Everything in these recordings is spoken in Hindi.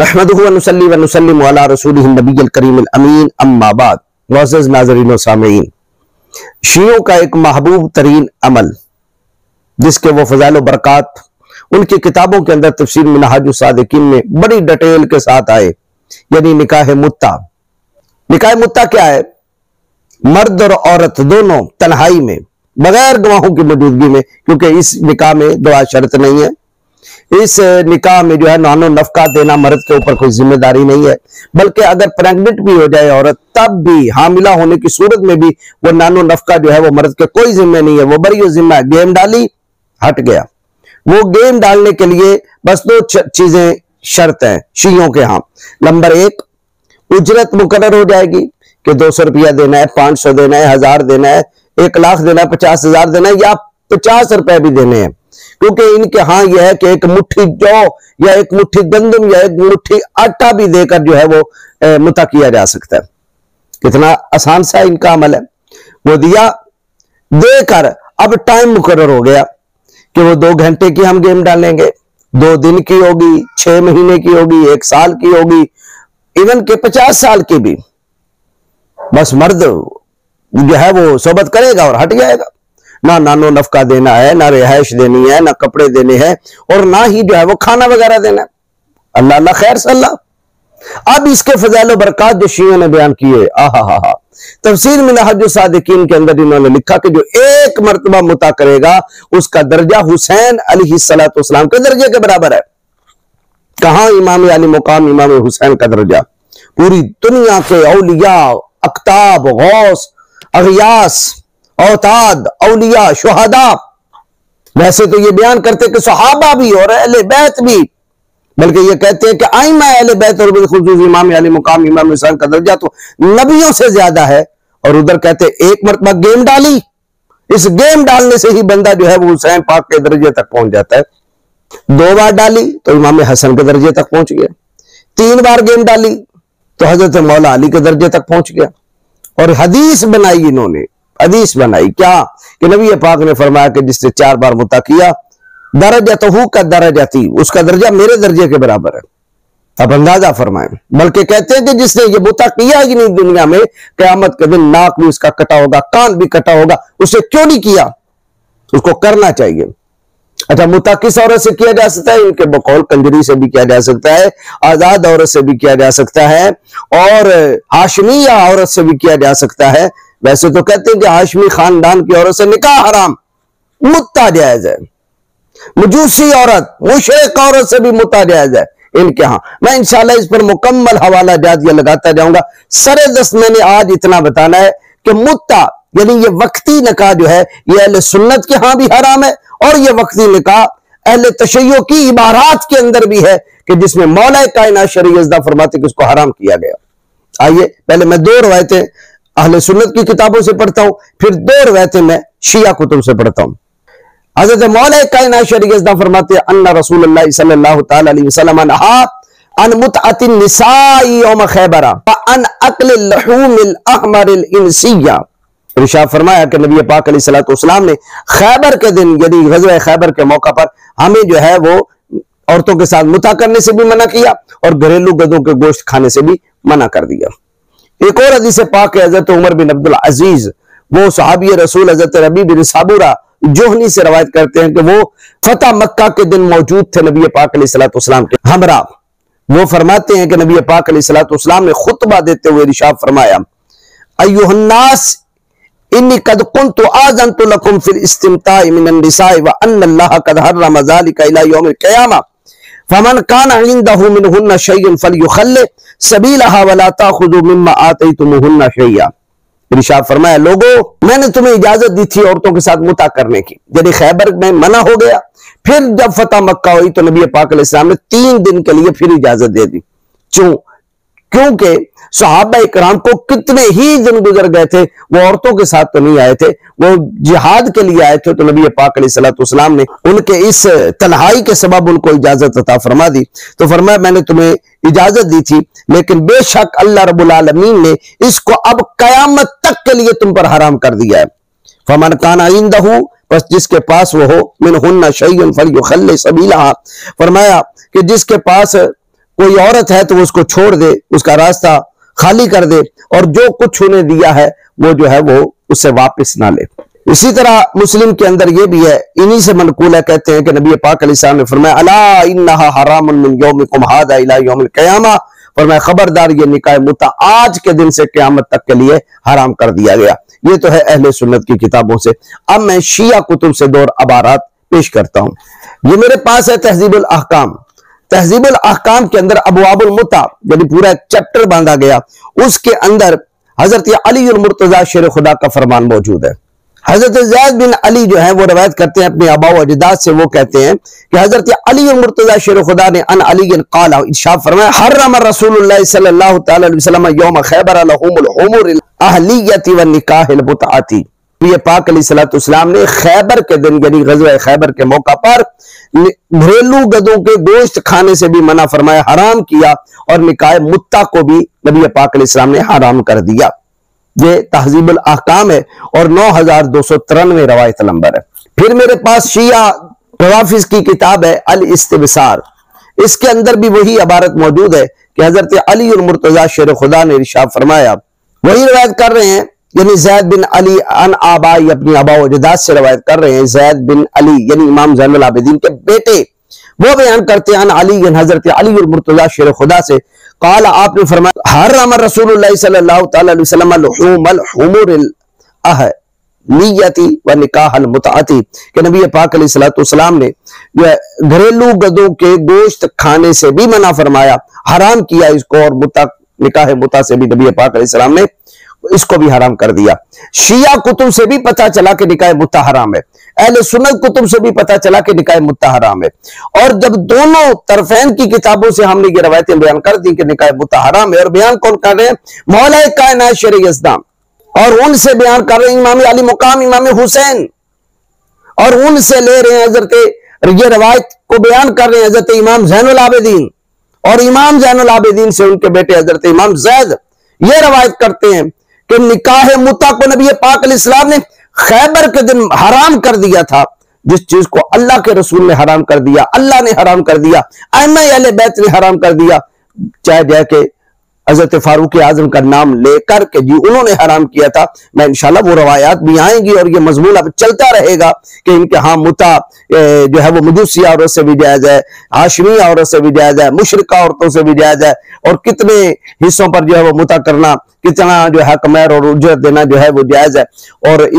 नहमदुहु व नुसल्ली व नुसल्लिमु अला रसूलिहि नबिय्यिल करीमिल अमीन, अम्मा बाद। मुअज़्ज़ज़ नाज़रीन व सामीईन, शियों का एक महबूब तरीन अमल जिसके वो फ़ज़ाइल व बरक़ात उनकी किताबों के अंदर तफ़सीर मिनहाजुस सादिकीन में बड़ी डिटेल के साथ आए, यानी निकाह मुत्ता। निकाह मुत्ता क्या है? मर्द और औरत दोनों तन्हाई में बगैर गवाहों की मौजूदगी में, क्योंकि इस निकाह में गवाह शर्त नहीं है। इस निकाह में जो है नानो नफका देना मर्द के ऊपर कोई जिम्मेदारी नहीं है, बल्कि अगर प्रेग्नेंट भी हो जाए औरत तब भी, हामिला होने की सूरत में भी वो नानो नफका जो है वो मर्द के कोई जिम्मे नहीं है, वो बरी जिम्मा है। गेम डाली, हट गया। वो गेम डालने के लिए बस दो चीजें शर्त है शियों के यहाँ। नंबर एक, उजरत मुकर्रर हो जाएगी कि 200 रुपया देना है, 500 देना है, 1000 देना है, 1 लाख देना है, 50,000 देना है, या 50 रुपए भी देने हैं। क्योंकि इनके यहां यह है कि एक मुट्ठी जौ या एक मुट्ठी गंदम या एक मुट्ठी आटा भी देकर जो है वो मुता किया जा सकता है। कितना आसान सा इनका अमल है। वो दिया, देकर अब टाइम मुकर्रर हो गया कि वो 2 घंटे की हम गेम डालेंगे, 2 दिन की होगी, 6 महीने की होगी, 1 साल की होगी, इवन के 50 साल की भी। बस मर्द जो है वो सोबत करेगा और हट जाएगा। ना नानो नफका देना है, ना रिहाइश देनी है, ना कपड़े देने हैं, और ना ही जो है वो खाना वगैरह देना है। अल्लाह अल्लाह खैर सल्लाह। अब इसके फज़ाइल व बरक़ात जो शियों ने बयान किए, आहा हा हा। तफसीर मिनहाजुस सादिकीन के अंदर इन्होंने लिखा कि जो एक मर्तबा मुता करेगा उसका दर्जा हुसैन अलैहिस्सलाम के दर्जे के बराबर है। कहां इमाम अली मुकाम इमाम हुसैन का दर्जा? पूरी दुनिया के औलिया, अक्ताब, गौस, अगियास, औताद, औलिया, शुहदा, वैसे तो ये बयान करते कि सहाबा भी और अहले बैत भी, बल्कि ये कहते हैं कि आइमा अहले बैत और बिलखुसूस इमाम अली मुकाम इमाम हुसैन का दर्जा तो नबियों से ज्यादा है। और उधर कहते एक मरतबा गेम डाली, इस गेम डालने से ही बंदा जो है वो हुसैन पाक के दर्जे तक पहुंच जाता है। 2 बार डाली तो इमाम हसन के दर्जे तक पहुंच गया, 3 बार गेम डाली तो हजरत मौला अली के दर्जे तक पहुंच गया। और हदीस बनाई इन्होंने, हदीस बनाई क्या कि नबी पाक ने फरमाया कि जिसने 4 बार मुता किया, दरजतहू का दरजती, उसका दर्जा मेरे दर्जे के बराबर है। अब अंदाजा फरमाएं। बल्कि कहते हैं कि जिसने ये मुता किया ही नहीं दुनिया में, क़यामत के दिन नाक भी उसका कटा होगा, कान भी कटा होगा। उसे क्यों नहीं किया? उसको करना चाहिए। अच्छा, मुता किस औरत से किया जा सकता है? इनके बकौल कंजरी से भी किया जा सकता है, आजाद औरत से भी किया जा सकता है, और हाशमी या औरत से भी किया जा सकता है। वैसे तो कहते हैं कि हाशमी खानदान की औरत से निकाह हराम, मुत्ता जायज है। मजूसी औरत, मुशरिक औरत से भी मुत्ता जायज है इनके यहां। मैं इंशाल्लाह इस पर मुकम्मल हवाला जातिया लगाता जाऊंगा। सरे दस्त मैंने आज इतना बताना है कि मुत्ता यानी ये वक्ती निकाह जो है ये अहले सुन्नत के यहां भी हराम है, और ये वक्ती निकाह अहले तशय्यो की इबारात के अंदर भी है कि जिसमें मौला कायनात शरीयज़दा फरमाते कि उसको हराम किया गया। आइए पहले मैं 2 रवायतें अहले सुन्नत की किताबों से पढ़ता हूं, फिर 2 रवायतें मैं शिया कुतुब से पढ़ता हूं। हज़रत मौला कायनात शरीयज़दा फरमाते अन्ना रसूलुल्लाह सल्लल्लाहु तआला अलैहि वसल्लम नहा अन मुतअतिन निसाई यौम खैबर व अन अक्ल लहूमिल अहमरिल इंसिया। इरशाद फरमाया कि नबी पाक अलैहिस्सलातु वस्सलाम ने खैबर के दिन, यानी ग़ज़वा खैबर के मौका पर हमें जो है वो औरतों के साथ मुता करने से भी मना किया और घरेलू गधों के गोश्त खाने से भी मना कर दिया। एक और हदीस पाक है, हज़रत उमर बिन अब्दुल अजीज, वो सहाबी रसूल हज़रत रबी बिन साबुरा जोहनी से रवायत करते हैं कि वो फतह मक्का के दिन मौजूद थे नबी पाक अलैहिस्सलातु वस्सलाम के हमरा। वो फरमाते हैं कि नबी पाक अलैहिस्सलातु वस्सलाम ने खुतबा देते हुए इरशाद फरमाया, अय्युहन्नास इन्नी कद कुन्तु आज़नतु लकुम फिल इस्तिमताइ मिनन निसाइ व अन्नल्लाह कद हर्रम ज़ालिका इला यौमिल क़ियामा फमन कान इंदहु मिनहुन्ना शैय्युन फलयुखल्लि सबीलहा व ला ताख़ुज़ू मिम्मा आतैतुमुहुन्ना शैय्या। इरशाद फरमाया, लोगों मैंने तुम्हें इजाजत दी थी औरतों के साथ मुता करने की, यदि खैबर में मना हो गया, फिर जब फतह मक्का हुई तो नबी पाक अलैहिस्सलाम ने 3 दिन के लिए फिर इजाजत दे दी। क्योंकि सहाबा इकराम को कितने ही दिन गुजर गए थे, वो औरतों के साथ तो नहीं आए थे, वो जिहाद के लिए आए थे। तो नबी पाक अलैहिस्सलातु वस्सलाम ने उनके इस तन्हाई के सबब उनको इजाजत अता फरमा दी। तो फरमाया मैंने तुम्हें इजाजत दी थी, लेकिन बेशक अल्लाह रब्बुल आलमीन ने इसको अब कयामत तक के लिए तुम पर हराम कर दिया है। फमन काना इंदहु, बस जिसके पास वो हो, मिनहुन्ना शैय्युन फलयुखल्लि सबीलहा, फरमाया कि जिसके पास कोई औरत है तो वो उसको छोड़ दे, उसका रास्ता खाली कर दे, और जो कुछ उन्हें दिया है वो जो है वो उससे वापस ना ले। इसी तरह मुस्लिम के अंदर ये भी है, इन्हीं से मनकूल है, कहते हैं कि नबी पाक अलैहिस्सलाम ने फरमाया अला इन्नहा हरामुन मिन यौमिकुम हादा इला यौमिल क़यामा, फरमाया खबरदार ये निकाह मुता आज के दिन से क़यामत तक के लिए हराम कर दिया गया। ये तो है अहले सुन्नत की किताबों से। अब मैं शिया कुतुब से दो अबारात पेश करता हूं। ये मेरे पास है तहजीबुल अहकाम। तहजीबुल अहकाम के अंदर अबवाबुल मुता यानी पूरा चैप्टर बांधा गया, उसके अंदर हजरत अली मुर्तजा शेर खुदा का फरमान मौजूद है। हजरत ज़ैद बिन अली जो है वो रवायत करते हैं अपने आबा व अजदाद से, वो कहते हैं कि हजरत अली मुर्तजा शेर खुदा ने अन अली क़ाल इरशाद फरमाया हर्रम रसूलुल्लाह सल्लल्लाहु तआला अलैहि वसल्लम यौम खैबर लहुमुल हुमुर अहलियति व निकाहिल मुतअती। ये पाक अलैहिस्सलाम ने खैबर के दिन यानी ग़ज़वा खैबर के मौका पर घरेलू गधों के गोश्त खाने से भी मना फरमाया, हराम किया, और निकाह मुत्ता को भी नबी पाक अलैहिस्सलाम ने हराम कर दिया। ये तहजीबुल अहकाम है और 9293 रवायत नंबर है। फिर मेरे पास शिया रवाफिज की किताब है अल इस्तिबसार, इसके अंदर भी वही इबारत मौजूद है कि हजरत अली मुर्तजा शेर खुदा ने इरशाद फरमाया, वही रवायत कर रहे हैं यानी ज़ैद बिन अली अन आबाई अपनी आबा व अजदाद से रवायत कर रहे हैं। ज़ैद बिन अली यानी इमाम ज़ैनुल आबिदीन के बेटे, वो बयान करते हैं अन अली हजरत अली मुर्तजा शेर खुदा से काल आपने फरमाया हर्रम रसूलुल्लाह सल्लल्लाहु तआला अलैहि वसल्लम लुहूमल हुमुरिल अहलियति व निकाहल मुतअती कि नबी पाक अलैहिस्सलातु वस्सलाम ने घरेलू गधों के गोश्त खाने से भी मना फरमाया, हराम किया इसको, और मुता निकाह मुता से भी नबी पाक अलैहिस्सलाम ने इसको भी हराम कर दिया। शिया कुतुब से भी पता चला कि निकाह मुत्ता हराम है, अहले सुन्नत कुतुब से भी पता चला कि निकाह मुत्ता हराम है। और जब दोनों तरफैन की किताबों से हमने ये रवायतें बयान कर दी कि निकाह मुत्ता हराम है, और बयान कौन कर रहे हैं? मौला कायनात शेर यज़दान, और उनसे बयान कर रहे हैं इमाम अली मुकाम इमाम हुसैन, और उनसे ले रहे हैं हजरत ये रवायत को बयान कर रहे हैं हजरत इमाम ज़ैनुल आबिदीन, और इमाम ज़ैनुल आबिदीन से उनके बेटे हजरत इमाम ज़ैद ये रवायत करते हैं कि निकाह मुत्ता को नबी पाक अलैहिस्सलाम ने खैबर के दिन हराम कर दिया था। जिस चीज को अल्लाह के रसूल ने हराम कर दिया, अल्लाह ने हराम कर दिया, अइम्मा अहले बैत ने हराम कर दिया, चाहे जय के हजरत फारूक आजम का नाम लेकर के जी उन्होंने हराम किया था। मैं इंशाल्लाह वो रवायात भी आएंगी और ये मजमून अब चलता रहेगा कि इनके हाँ मुता जो है वो मजूसी औरत से भी जायज है, हाशमी औरत से भी जायज है, मुशरिका औरतों से भी जायज है, और कितने हिस्सों पर जो है वो मुता करना, कितना जो है कमैर और उजरत देना जो है वो जायज है, और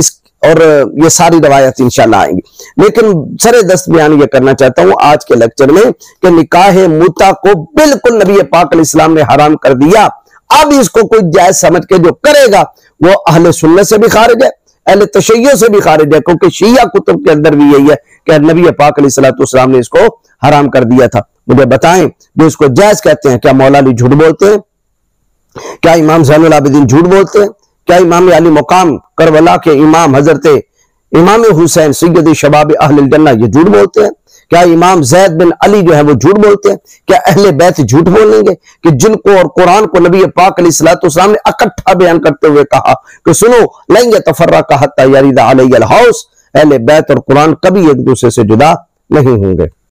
ये सारी रवायत इंशाल्लाह आएंगी। लेकिन सरे दस्त बयान ये करना चाहता हूं आज के लेक्चर में कि निकाह मुत्ता को बिल्कुल नबी पाक अलैहिस्सलाम ने हराम कर दिया। अब इसको कोई जायज समझ के जो करेगा वो अहले सुन्नत से भी खारिज है, अहले तशय्युअ से भी खारिज है, क्योंकि शिया कुतुब के अंदर भी यही है कि नबी पाक अलैहिस्सलातु वस्सलाम ने इसको हराम कर दिया था। मुझे बताएं जो इसको जायज कहते हैं, क्या मौला अली झूठ बोलते हैं? क्या इमाम ज़ैनुल आबिदीन झूठ बोलते हैं? क्या इमाम अली मुकाम करबला के इमाम हजरत इमाम हुसैन सैयद शबाब अहल जन्नह ये झूठ बोलते हैं? क्या इमाम ज़ैद बिन अली जो है वो झूठ बोलते हैं? क्या अहले बैत झूठ बोलेंगे कि जिनको और कुरान को नबी पाक अलैहिस्सलातु वस्सलाम ने इकट्ठा बयान करते हुए कहा कि सुनो लन यतफर्रका हत्ता यरिदा अलैहिल हौस, अहले बैत और कुरान कभी एक दूसरे से जुदा नहीं होंगे।